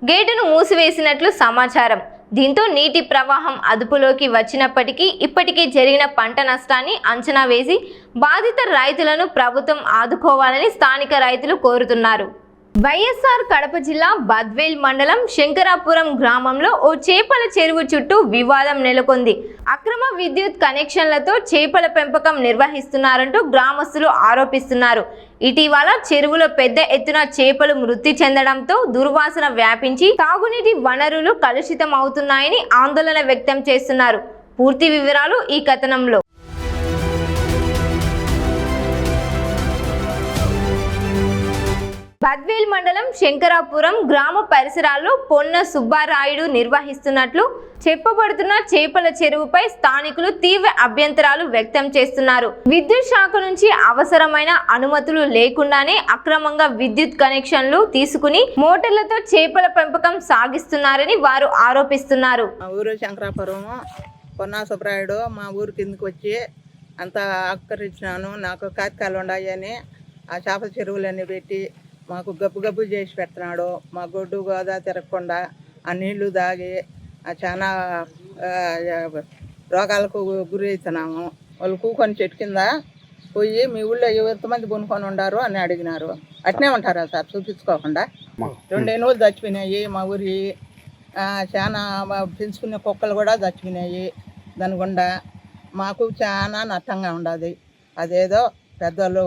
గేటును మూసివేసినట్లు సమాచారం. దీంతో నీటి ప్రవాహం అదుపులోకి వచ్చినప్పటికీ ఇప్పటికే జరిగిన పంట నష్టాన్ని అంచనా వేసి బాధిత రైతులను ప్రభుత్వం ఆదుకోవాలని స్థానిక రైతులు కోరుతున్నారు. వైఎస్ఆర్ కడప జిల్లా బద్వేల్ మండలం శంకరాపురం గ్రామంలో ఓ చేపల చెరువు చుట్టూ వివాదం నెలకొంది. అక్రమ విద్యుత్ కనెక్షన్లతో చేపల పెంపకం నిర్వహిస్తున్నారంటూ గ్రామస్తులు ఆరోపిస్తున్నారు. ఇటీవల చెరువులో పెద్ద ఎత్తున చేపలు మృతి చెందడంతో దుర్వాసన వ్యాపించి తాగునీటి వనరులు కలుషితం అవుతున్నాయని ఆందోళన వ్యక్తం చేస్తున్నారు. పూర్తి వివరాలు ఈ కథనంలో. బద్వేల్ మండలం శంకరాపురం గ్రామ పరిసరాల్లో పొన్న సుబ్బారాయుడు నిర్వహిస్తున్నట్లు చెప్పబడుతున్న చేపల చెరువుపై స్థానికులు తీవ్ర అభ్యంతరాలు వ్యక్తం చేస్తున్నారు. విద్యుత్ శాఖ నుంచి అవసరమైన అనుమతులు లేకుండానే అక్రమంగా విద్యుత్ కనెక్షన్లు తీసుకుని మోటార్లతో చేపల పెంపకం సాగిస్తున్నారని వారు ఆరోపిస్తున్నారు. మా ఊరు శంకరాపురం. పొన్నా సుబ్రాయుడు మా ఊరు కిందకి వచ్చి అంతా ఆకరించినాను. నాకు కాతకాలు ఉన్నాయని ఆ చేపల చెరువులన్నీ పెట్టి మాకు గబ్బు చేసి పెడుతున్నాడు. మా గొడ్డు గోదా తిరగకుండా ఆ నీళ్లు తాగి చాలా రోగాలకు గురి అవుతున్నాము. వాళ్ళు కూకొని చెట్టు కింద పోయి మీ ఊళ్ళో ఎంతమంది కొనుక్కొని ఉండారు అని అడిగినారు. అట్నే ఉంటారా సార్ చూపించుకోకుండా? 2 ఏనుగులు చచ్చిపోయినాయి మా ఊరి. చాలా పెంచుకునే కుక్కలు కూడా చచ్చిపోయినాయి. దాని గుండా మాకు చాలా నష్టంగా ఉండదు. అదేదో పెద్దలు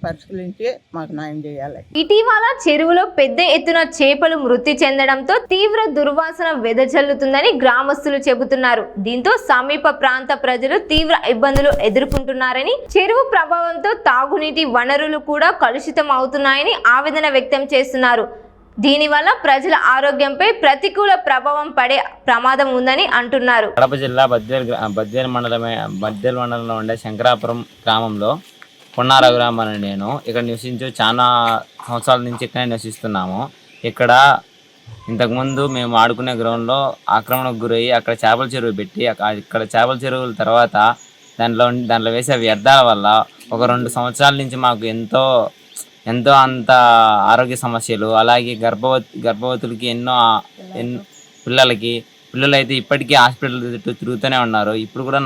పరిశీలించి మాకు న్యాయం చేయాలి. ఇటీవల చెరువులో పెద్ద ఎత్తున చేపలు మృతి చెందడంతో తీవ్ర దుర్వాసన వెదజల్లుతుందని గ్రామస్తులు చెబుతున్నారు. దీంతో సమీప ప్రాంత ప్రజలు తీవ్ర ఇబ్బందులు ఎదుర్కొంటున్నారని, చెరువు ప్రభావంతో తాగునీటి వనరులు కూడా కలుషితం అవుతున్నాయని ఆవేదన వ్యక్తం చేస్తున్నారు. దీనివల్ల ప్రజల ఆరోగ్యంపై ప్రతికూల ప్రభావం పడే ప్రమాదం ఉందని అంటున్నారు. కడప జిల్లా బద్వేల్ మండలంలో ఉండే శంకరాపురం గ్రామంలో పొన్నా గ్రామం అని నేను ఇక్కడ నివసించు చాలా సంవత్సరాల నుంచి ఇక్కడే నివసిస్తున్నాము. ఇక్కడ ఇంతకుముందు మేము ఆడుకునే గ్రౌండ్లో ఆక్రమణకు గురయ్యి అక్కడ చేపల చెరువు పెట్టి ఇక్కడ చేపల చెరువుల తర్వాత దాంట్లో వేసే వ్యర్థాల వల్ల ఒక 2 సంవత్సరాల నుంచి మాకు ఎంతో అంత ఆరోగ్య సమస్యలు, అలాగే గర్భవతులకి ఎన్నో పిల్లలు అయితే ఇప్పటికీ హాస్పిటల్ చుట్టూ తిరుగుతూనే ఉన్నారు. ఇప్పుడు కూడా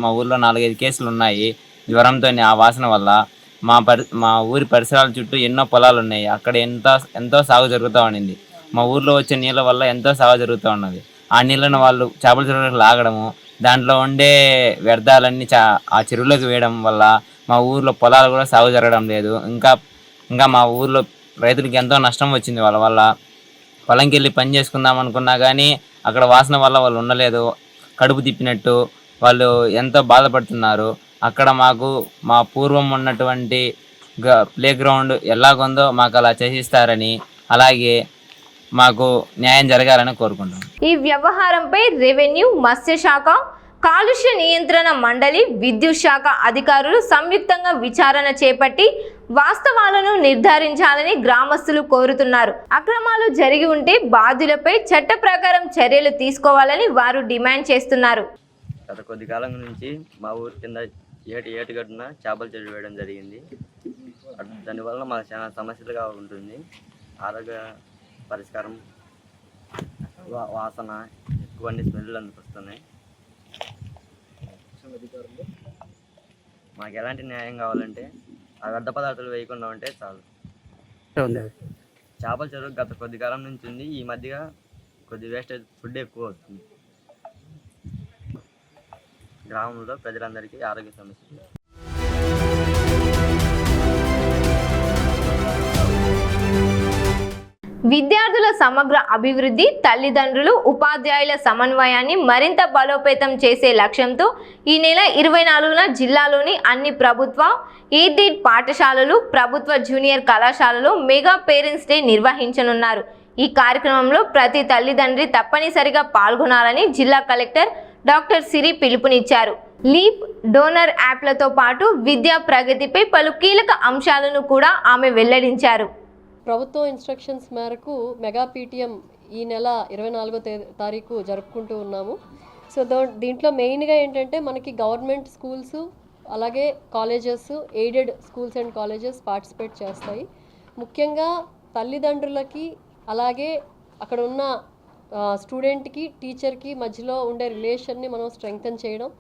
మా ఊర్లో 4-5 కేసులు ఉన్నాయి జ్వరంతో. ఆ వాసన వల్ల మా ఊరి పరిసరాల చుట్టూ ఎన్నో పొలాలు ఉన్నాయి. అక్కడ ఎంతో సాగు జరుగుతూ ఉండింది. మా ఊర్లో వచ్చే నీళ్ళ వల్ల ఎంతో సాగు జరుగుతూ ఉన్నది. ఆ నీళ్ళను వాళ్ళు చేపల చెరువులకు లాగడము, దాంట్లో ఉండే వ్యర్థాలన్నీ ఆ చెరువులోకి వేయడం వల్ల మా ఊర్లో పొలాలు కూడా సాగు జరగడం లేదు. ఇంకా మా ఊర్లో రైతులకి ఎంతో నష్టం వచ్చింది. వాళ్ళ వల్ల పొలంకి వెళ్ళి పని చేసుకుందాం అనుకున్నా కానీ అక్కడ వాసన వల్ల వాళ్ళు ఉండలేదు. కడుపు తిప్పినట్టు వాళ్ళు ఎంతో బాధపడుతున్నారు. అక్కడ మాకు మా పూర్వం ఉన్నటువంటి ప్లే గ్రౌండ్ ఎలాగుందో మాకు అలా చేసిస్తారని, అలాగే మాకు న్యాయం జరగాలని కోరుకుంటున్నాం. ఈ వ్యవహారంపై రెవెన్యూ, మత్స్యశాఖ, కాలుష్య నియంత్రణ మండలి, విద్యుత్ శాఖ అధికారులు సంయుక్తంగా విచారణ చేపట్టి వాస్తవాలను నిర్ధారించాలని గ్రామస్తులు కోరుతున్నారు. అక్రమాలు జరిగి ఉంటే బాధ్యులపై చట్ట ప్రకారం చర్యలు తీసుకోవాలని వారు డిమాండ్ చేస్తున్నారు. గత కొద్ది కాలం నుంచి మా ఊరి కింద ఏటుగట్టున చేపల చెరువు వేయడం జరిగింది. దానివల్ల మాకు చాలా సమస్యలుగా ఉంటుంది. ఆరోగ్య పరిష్కారం, వాసన ఎక్కువ స్మెల్ అనిపిస్తున్నాయి. మాకు ఎలాంటి న్యాయం కావాలంటే ఆ వ్యర్థ పదార్థాలు వేయకుండా ఉంటే చాలు. చేపల చెరువు గత కొద్ది కాలం నుంచి ఉంది. ఈ మధ్యగా కొద్ది వేస్టేజ్ ఫుడ్ ఎక్కువ అవుతుంది. గ్రామంలో ప్రజలందరికీ ఆరోగ్య సమస్యలు. విద్యార్థుల సమగ్ర అభివృద్ధి, తల్లిదండ్రులు, ఉపాధ్యాయుల సమన్వయాన్ని మరింత బలోపేతం చేసే లక్ష్యంతో ఈ నెల 24న జిల్లాలోని అన్ని ప్రభుత్వ ఎయిడెడ్ పాఠశాలలు, ప్రభుత్వ జూనియర్ కళాశాలలో మెగా పేరెంట్స్ డే నిర్వహించనున్నారు. ఈ కార్యక్రమంలో ప్రతి తల్లిదండ్రి తప్పనిసరిగా పాల్గొనాలని జిల్లా కలెక్టర్ డాక్టర్ సిరి పిలుపునిచ్చారు. లీప్, డోనర్ యాప్లతో పాటు విద్యా ప్రగతిపై పలు కీలక అంశాలను కూడా ఆమె వెల్లడించారు. ప్రభుత్వ ఇన్స్ట్రక్షన్స్ మేరకు మెగా పీటీఎం ఈ నెల 24వ తారీఖు జరుపుకుంటూ ఉన్నాము. సో దీంట్లో మెయిన్గా ఏంటంటే మనకి గవర్నమెంట్ స్కూల్స్, అలాగే colleges, aided schools and colleges participate చేస్తాయి. ముఖ్యంగా తల్లిదండ్రులకి, అలాగే అక్కడ ఉన్న స్టూడెంట్కి, టీచర్కి మధ్యలో ఉండే రిలేషన్ని మనం స్ట్రెంగ్తన్ చేయడం,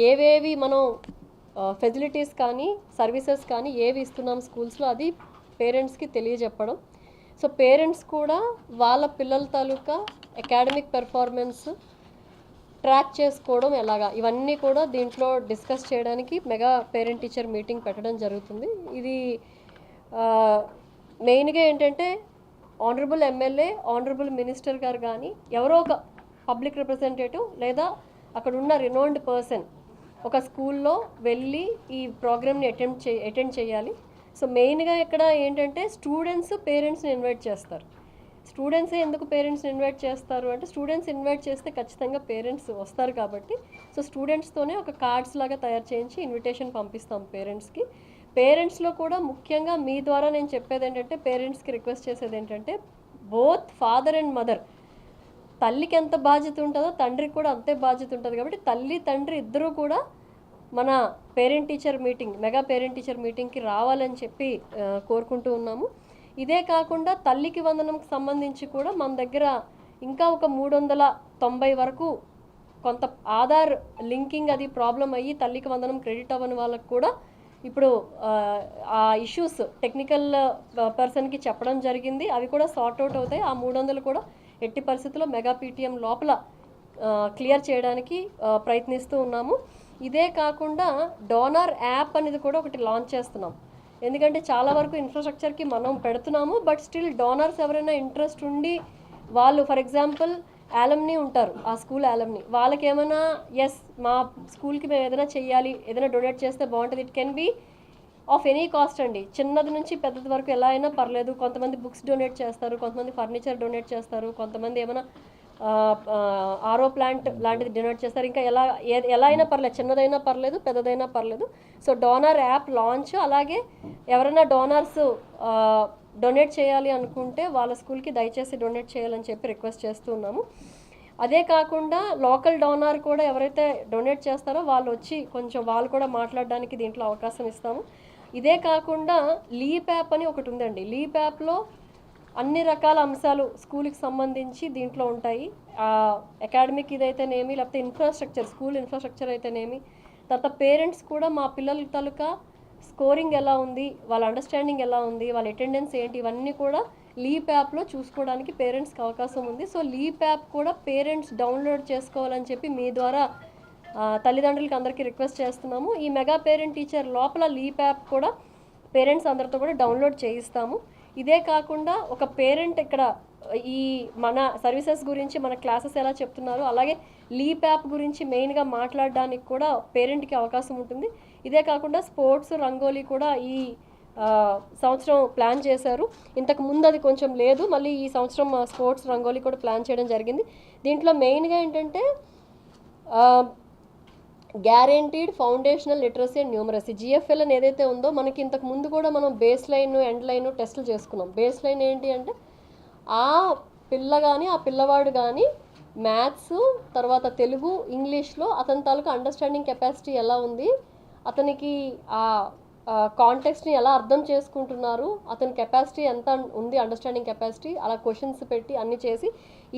ఏవేవి మనం ఫెసిలిటీస్ కానీ సర్వీసెస్ కానీ ఏవి ఇస్తున్నాం స్కూల్స్లో అది పేరెంట్స్కి తెలియజెప్పడం. సో పేరెంట్స్ కూడా వాళ్ళ పిల్లల తాలూకా అకాడమిక్ పెర్ఫార్మెన్స్ ట్రాక్ చేసుకోవడం ఎలాగా, ఇవన్నీ కూడా దీంట్లో డిస్కస్ చేయడానికి మెగా పేరెంట్ టీచర్ మీటింగ్ పెట్టడం జరుగుతుంది. ఇది మెయిన్గా ఏంటంటే ఆనరబుల్ ఎమ్మెల్యే, ఆనరబుల్ మినిస్టర్ గారు కానీ ఎవరో ఒక పబ్లిక్ రిప్రజెంటేటివ్ లేదా అక్కడ ఉన్న రినౌండ్ పర్సన్ ఒక స్కూల్లో వెళ్ళి ఈ ప్రోగ్రామ్ని అటెండ్ చేయాలి. సో మెయిన్గా ఇక్కడ ఏంటంటే స్టూడెంట్స్ పేరెంట్స్ని ఇన్వైట్ చేస్తారు. స్టూడెంట్సే ఎందుకు పేరెంట్స్ని ఇన్వైట్ చేస్తారు అంటే స్టూడెంట్స్ ఇన్వైట్ చేస్తే ఖచ్చితంగా పేరెంట్స్ వస్తారు కాబట్టి, సో స్టూడెంట్స్తోనే ఒక కార్డ్స్ లాగా తయారు చేయించి ఇన్విటేషన్ పంపిస్తాం పేరెంట్స్కి. పేరెంట్స్లో కూడా ముఖ్యంగా మీ ద్వారా నేను చెప్పేది ఏంటంటే, పేరెంట్స్కి రిక్వెస్ట్ చేసేది ఏంటంటే, బోత్ ఫాదర్ అండ్ మదర్, తల్లికి ఎంత బాధ్యత ఉంటుందో తండ్రికి కూడా అంతే బాధ్యత ఉంటుంది. కాబట్టి తల్లి తండ్రి ఇద్దరూ కూడా మన parent teacher meeting, mega parent teacher మీటింగ్కి రావాలని చెప్పి కోరుకుంటూ ఉన్నాము. ఇదే కాకుండా తల్లికి వందనంకి సంబంధించి కూడా మన దగ్గర ఇంకా ఒక 390 వరకు కొంత ఆధార్ లింకింగ్ అది ప్రాబ్లం అయ్యి తల్లికి వందనం క్రెడిట్ అవ్వని వాళ్ళకు కూడా ఇప్పుడు ఆ ఇష్యూస్ టెక్నికల్ పర్సన్కి చెప్పడం జరిగింది. అవి కూడా సార్ట్అవుట్ అవుతాయి. ఆ 300 కూడా ఎట్టి పరిస్థితుల్లో మెగా పీటీఎం లోపల క్లియర్ చేయడానికి ప్రయత్నిస్తూ ఉన్నాము. ఇదే కాకుండా డోనార్ యాప్ అనేది కూడా ఒకటి లాంచ్ చేస్తున్నాం. ఎందుకంటే చాలా వరకు ఇన్ఫ్రాస్ట్రక్చర్కి మనం పెడుతున్నాము, బట్ స్టిల్ డోనర్స్ ఎవరైనా ఇంట్రెస్ట్ ఉండి వాళ్ళు ఫర్ ఎగ్జాంపుల్ యాలమ్ని ఉంటారు, ఆ స్కూల్ యాలమ్ని, వాళ్ళకి ఏమైనా ఎస్ మా స్కూల్కి మేము ఏదైనా చెయ్యాలి, ఏదైనా డొనేట్ చేస్తే బాగుంటుంది, it can be of any cost అండి, చిన్నది నుంచి పెద్దది వరకు ఎలా అయినా పర్లేదు. కొంతమంది బుక్స్ డొనేట్ చేస్తారు, కొంతమంది ఫర్నిచర్ డొనేట్ చేస్తారు, కొంతమంది ఏమైనా ఆరో ప్లాంట్ లాంటిది డొనేట్ చేస్తారు. ఇంకా ఎలా అయినా పర్లేదు, చిన్నదైనా పర్లేదు, పెద్దదైనా పర్లేదు. సో డోనర్ యాప్ లాంచ్, అలాగే ఎవరైనా డోనర్స్ డొనేట్ చేయాలి అనుకుంటే వాళ్ళ స్కూల్కి దయచేసి డొనేట్ చేయాలని చెప్పి రిక్వెస్ట్ చేస్తూ ఉన్నాము. అదే కాకుండా లోకల్ డోనర్ కూడా ఎవరైతే డొనేట్ చేస్తారో వాళ్ళు వచ్చి కొంచెం వాళ్ళు కూడా మాట్లాడడానికి దీంట్లో అవకాశం ఇస్తాము. ఇదే కాకుండా లీప్ యాప్ అని ఒకటి ఉందండి. లీప్ యాప్లో అన్ని రకాల అంశాలు స్కూల్కి సంబంధించి దీంట్లో ఉంటాయి. అకాడమిక్ ఇదైతేనేమి, లేకపోతే ఇన్ఫ్రాస్ట్రక్చర్, స్కూల్ ఇన్ఫ్రాస్ట్రక్చర్ అయితేనేమి, తర్వాత పేరెంట్స్ కూడా మా పిల్లల తాలూకా స్కోరింగ్ ఎలా ఉంది, వాళ్ళ అండర్స్టాండింగ్ ఎలా ఉంది, వాళ్ళ అటెండెన్స్ ఏంటి, ఇవన్నీ కూడా లీప్ యాప్లో చూసుకోవడానికి పేరెంట్స్కి అవకాశం ఉంది. సో లీప్ యాప్ కూడా పేరెంట్స్ డౌన్లోడ్ చేసుకోవాలని చెప్పి మీ ద్వారా తల్లిదండ్రులకి అందరికీ రిక్వెస్ట్ చేస్తున్నాము. ఈ మెగా పేరెంట్ టీచర్ లోపల లీప్ యాప్ కూడా పేరెంట్స్ అందరితో కూడా డౌన్లోడ్ చేయిస్తాము. ఇదే కాకుండా ఒక పేరెంట్ ఇక్కడ ఈ మన సర్వీసెస్ గురించి, మన క్లాసెస్ ఎలా చెప్తున్నారు, అలాగే లీప్ యాప్ గురించి మెయిన్గా మాట్లాడడానికి కూడా పేరెంట్కి అవకాశం ఉంటుంది. ఇదే కాకుండా స్పోర్ట్స్, రంగోలీ కూడా ఈ సంవత్సరం ప్లాన్ చేశారు. ఇంతకు ముందు అది కొంచెం లేదు, మళ్ళీ ఈ సంవత్సరం స్పోర్ట్స్, రంగోలీ కూడా ప్లాన్ చేయడం జరిగింది. దీంట్లో మెయిన్గా ఏంటంటే guaranteed foundational literacy and numeracy, GFL అని ఏదైతే ఉందో, మనకి ఇంతకు ముందు కూడా మనం బేస్ లైన్, ఎండ్ లైన్ టెస్టులు చేసుకున్నాం. బేస్ లైన్ ఏంటి అంటే ఆ పిల్ల కానీ ఆ పిల్లవాడు కానీ మ్యాథ్స్, తర్వాత తెలుగు, ఇంగ్లీష్లో అతని తాలూకు అండర్స్టాండింగ్ కెపాసిటీ ఎలా ఉంది, అతనికి ఆ కాంటెక్స్ట్ని ఎలా అర్థం చేసుకుంటున్నారు, అతని కెపాసిటీ ఎంత ఉంది, అండర్స్టాండింగ్ కెపాసిటీ, అలా క్వశ్చన్స్ పెట్టి అన్నీ చేసి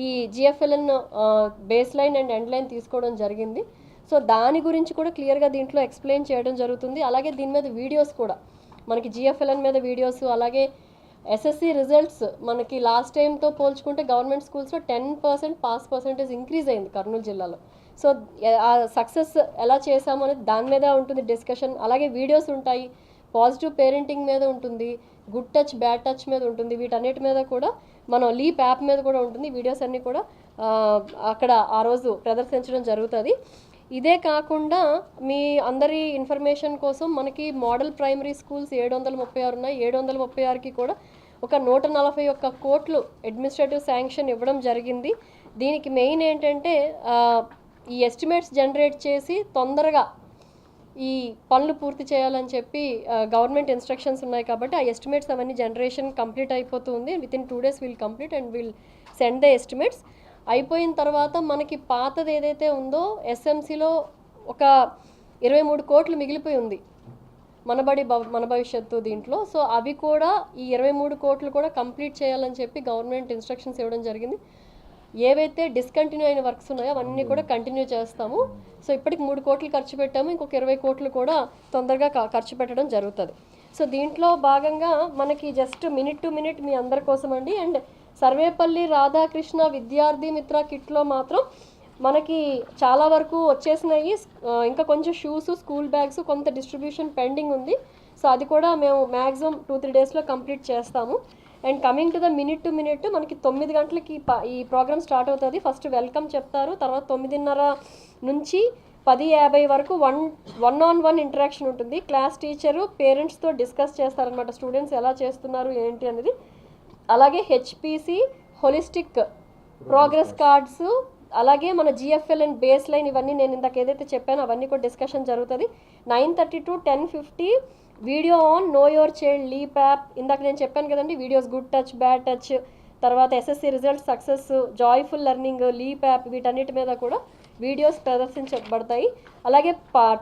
ఈ GFLN base line and end line తీసుకోవడం జరిగింది. సో దాని గురించి కూడా క్లియర్గా దీంట్లో ఎక్స్ప్లెయిన్ చేయడం జరుగుతుంది. అలాగే దీని మీద వీడియోస్ కూడా మనకి GFLN మీద వీడియోస్, అలాగే SSC రిజల్ట్స్ మనకి లాస్ట్ టైంతో పోల్చుకుంటే గవర్నమెంట్ స్కూల్స్లో 10% పాస్ పర్సెంటేజ్ ఇంక్రీజ్ అయింది కర్నూలు జిల్లాలో. సో ఆ సక్సెస్ ఎలా చేసాము అనేది దాని మీద ఉంటుంది డిస్కషన్. అలాగే వీడియోస్ ఉంటాయి, పాజిటివ్ పేరెంటింగ్ మీద ఉంటుంది, గుడ్ టచ్, బ్యాడ్ టచ్ మీద ఉంటుంది, వీటన్నిటి మీద కూడా మనం లీప్ యాప్ మీద కూడా ఉంటుంది. వీడియోస్ అన్నీ కూడా అక్కడ ఆ రోజు ప్రదర్శించడం జరుగుతుంది. ఇదే కాకుండా మీ అందరి ఇన్ఫర్మేషన్ కోసం మనకి మోడల్ ప్రైమరీ స్కూల్స్ 736 ఉన్నాయి. 736కి కూడా ఒక 141 కోట్లు అడ్మినిస్ట్రేటివ్ శాంక్షన్ ఇవ్వడం జరిగింది. దీనికి మెయిన్ ఏంటంటే ఈ ఎస్టిమేట్స్ జనరేట్ చేసి తొందరగా ఈ పనులు పూర్తి చేయాలని చెప్పి గవర్నమెంట్ ఇన్స్ట్రక్షన్స్ ఉన్నాయి. కాబట్టి ఆ ఎస్టిమేట్స్ అవన్నీ జనరేషన్ కంప్లీట్ అయిపోతుంది. Within 2 days will complete and will send the estimates. అయిపోయిన తర్వాత మనకి పాతది ఏదైతే ఉందో SMCలో ఒక 23 కోట్లు మిగిలిపోయి ఉంది, మన భవిష్యత్తు దీంట్లో. సో అవి కూడా ఈ 23 కోట్లు కూడా కంప్లీట్ చేయాలని చెప్పి గవర్నమెంట్ ఇన్స్ట్రక్షన్స్ ఇవ్వడం జరిగింది. ఏవైతే డిస్కంటిన్యూ అయిన వర్క్స్ ఉన్నాయో అవన్నీ కూడా కంటిన్యూ చేస్తాము. సో ఇప్పటికి 3 కోట్లు ఖర్చు పెట్టాము, ఇంకొక 20 కోట్లు కూడా తొందరగా ఖర్చు పెట్టడం జరుగుతుంది. సో దీంట్లో భాగంగా మనకి జస్ట్ మినిట్ టు మినిట్ మీ అందరి కోసం అండి. అండ్ సర్వేపల్లి రాధాకృష్ణ విద్యార్థి మిత్ర కిట్లో మాత్రం మనకి చాలా వరకు వచ్చేసినాయి. ఇంకా కొంచెం షూస్, స్కూల్ బ్యాగ్స్, కొంత డిస్ట్రిబ్యూషన్ పెండింగ్ ఉంది. సో అది కూడా మేము మ్యాక్సిమం 2-3 డేస్లో కంప్లీట్ చేస్తాము. And coming to the minute to minute, మనకి 9 గంటలకి ఈ ప్రోగ్రామ్ స్టార్ట్ అవుతుంది. ఫస్ట్ వెల్కమ్ చెప్తారు, తర్వాత 9:30 నుంచి 10:50 వరకు 1-on-1 ఇంటరాక్షన్ ఉంటుంది. క్లాస్ టీచరు పేరెంట్స్తో డిస్కస్ చేస్తారనమాట, స్టూడెంట్స్ ఎలా చేస్తున్నారు ఏంటి అనేది. అలాగే హెచ్పిసి, హోలిస్టిక్ ప్రోగ్రెస్ కార్డ్స్, అలాగే మన జిఎఫ్ఎల్ అండ్ బేస్ లైన్, ఇవన్నీ నేను ఇందాక ఏదైతే చెప్పానో అవన్నీ కూడా డిస్కషన్ జరుగుతుంది. 9:30 to 10:50 video on know your child leap app. ఇందాక నేను చెప్పాను కదండి, videos good touch, bad touch, తర్వాత SSC result success, joyful learning, leap app, వీటన్నిటి మీద కూడా వీడియోస్ ప్రదర్శించబడతాయి. అలాగే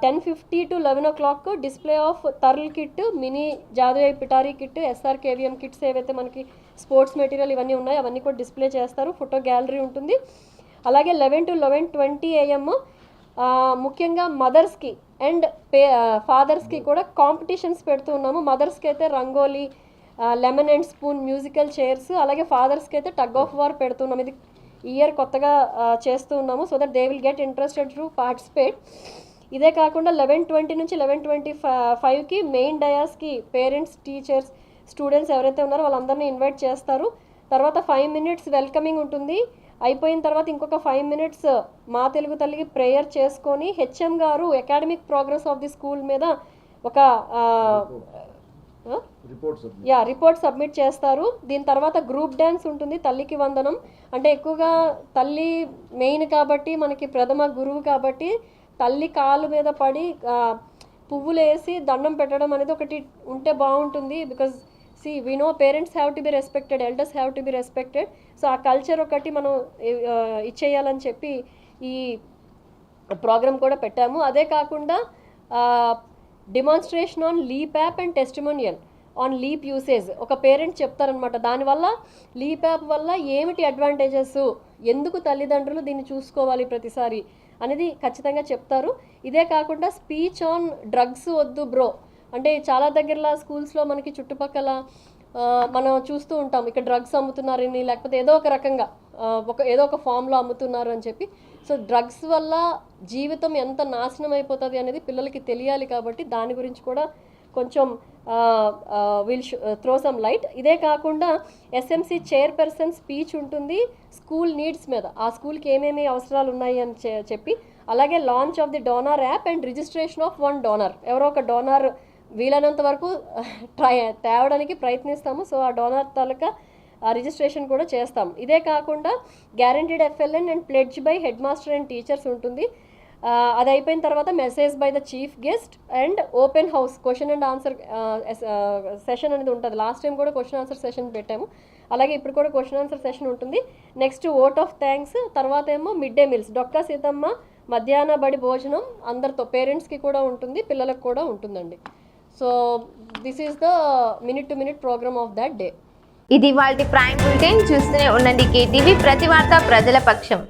10:50 to 11 o'clock డిస్ప్లే ఆఫ్ తర్ల్ kit, mini Jadui Pitara kit, SRKVM kits ఏవైతే మనకి స్పోర్ట్స్ మెటీరియల్ ఇవన్నీ ఉన్నాయో అవన్నీ కూడా డిస్ప్లే చేస్తారు. ఫోటో గ్యాలరీ ఉంటుంది. అలాగే 11 to 11:20 AM ముఖ్యంగా మదర్స్కి అండ్ ఫాదర్స్కి కూడా కాంపిటీషన్స్ పెడుతూ ఉన్నాము. మదర్స్కి అయితే rangoli, lemon and spoon, musical chairs, అలాగే ఫాదర్స్కి అయితే టగ్ ఆఫ్ వార్ పెడుతున్నాం. ఇది ఇయర్ కొత్తగా చేస్తూ ఉన్నాము, so that they will get interested to participate. ఇదే కాకుండా 11:20 నుంచి 11:25కి మెయిన్ డయాస్కి పేరెంట్స్, టీచర్స్, స్టూడెంట్స్ ఎవరైతే ఉన్నారో వాళ్ళందరినీ ఇన్వైట్ చేస్తారు. తర్వాత 5 minutes వెల్కమింగ్ ఉంటుంది. అయిపోయిన తర్వాత ఇంకొక 5 minutes మా తెలుగు తల్లికి ప్రేయర్ చేసుకొని హెచ్ఎం గారు academic progress of the school మీద ఒక రిపోర్ట్ సబ్మిట్ చేస్తారు. దీని తర్వాత గ్రూప్ డ్యాన్స్ ఉంటుంది, తల్లికి వందనం. అంటే ఎక్కువగా తల్లి మెయిన్ కాబట్టి, మనకి ప్రథమ గురువు కాబట్టి, తల్లి కాలు మీద పడి పువ్వులు వేసి దండం పెట్టడం అనేది ఒకటి ఉంటే బాగుంటుంది. Because we know parents have to be respected, elders have to be respected. So ఆ కల్చర్ ఒకటి మనం ఇచ్చేయాలని చెప్పి ఈ ప్రోగ్రామ్ కూడా పెట్టాము. అదే కాకుండా demonstration on leap app and testimonial on leap usage ఒక పేరెంట్ చెప్తారనమాట. దానివల్ల లీప్ యాప్ వల్ల ఏమిటి అడ్వాంటేజెస్, ఎందుకు తల్లిదండ్రులు దీన్ని చూసుకోవాలి ప్రతిసారి అనేది ఖచ్చితంగా చెప్తారు. ఇదే కాకుండా స్పీచ్ ఆన్ డ్రగ్స్ వద్దు బ్రో, అంటే చాలా దగ్గరలో స్కూల్స్లో మనకి చుట్టుపక్కల మనం చూస్తూ ఉంటాం, ఇక్కడ డ్రగ్స్ అమ్ముతున్నారని, లేకపోతే ఏదో ఒక రకంగా ఏదో ఒక ఫామ్లో అమ్ముతున్నారు అని చెప్పి. సో డ్రగ్స్ వల్ల జీవితం ఎంత నాశనం అయిపోతుంది అనేది పిల్లలకి తెలియాలి కాబట్టి దాని గురించి కూడా కొంచెం విల్ త్రో సమ్ లైట్. ఇదే కాకుండా ఎస్ఎంసి చైర్పర్సన్ స్పీచ్ ఉంటుంది స్కూల్ నీడ్స్ మీద, ఆ స్కూల్కి ఏమేమి అవసరాలు ఉన్నాయి అని చెప్పి. అలాగే launch of the donor app and registration of 1 donor. ఎవరో ఒక డోనార్ వీలైనంత వరకు తేవడానికి ప్రయత్నిస్తాము. సో ఆ డోనార్ తాలూకా రిజిస్ట్రేషన్ కూడా చేస్తాం. ఇదే కాకుండా guaranteed FLN and pledge by head master and teachers ఉంటుంది. అది అయిపోయిన తర్వాత message by the chief guest and open house question and answer session అనేది ఉంటుంది. లాస్ట్ టైం కూడా క్వశ్చన్ ఆన్సర్ సెషన్ పెట్టాము, అలాగే ఇప్పుడు కూడా క్వశ్చన్ ఆన్సర్ సెషన్ ఉంటుంది. నెక్స్ట్ ఓట్ ఆఫ్ థ్యాంక్స్, తర్వాత ఏమో mid day meals, Dokka Seethamma మధ్యాహ్న బడి భోజనం అందరితో, పేరెంట్స్కి కూడా ఉంటుంది, పిల్లలకు కూడా ఉంటుందండి. So this is the minute to minute programme of that day. ఇది వాళ్ళ ప్రైమ్ బులెటిన్. చూస్తూనే ఉండండి KTV, ప్రతి వార్త ప్రజల పక్షం.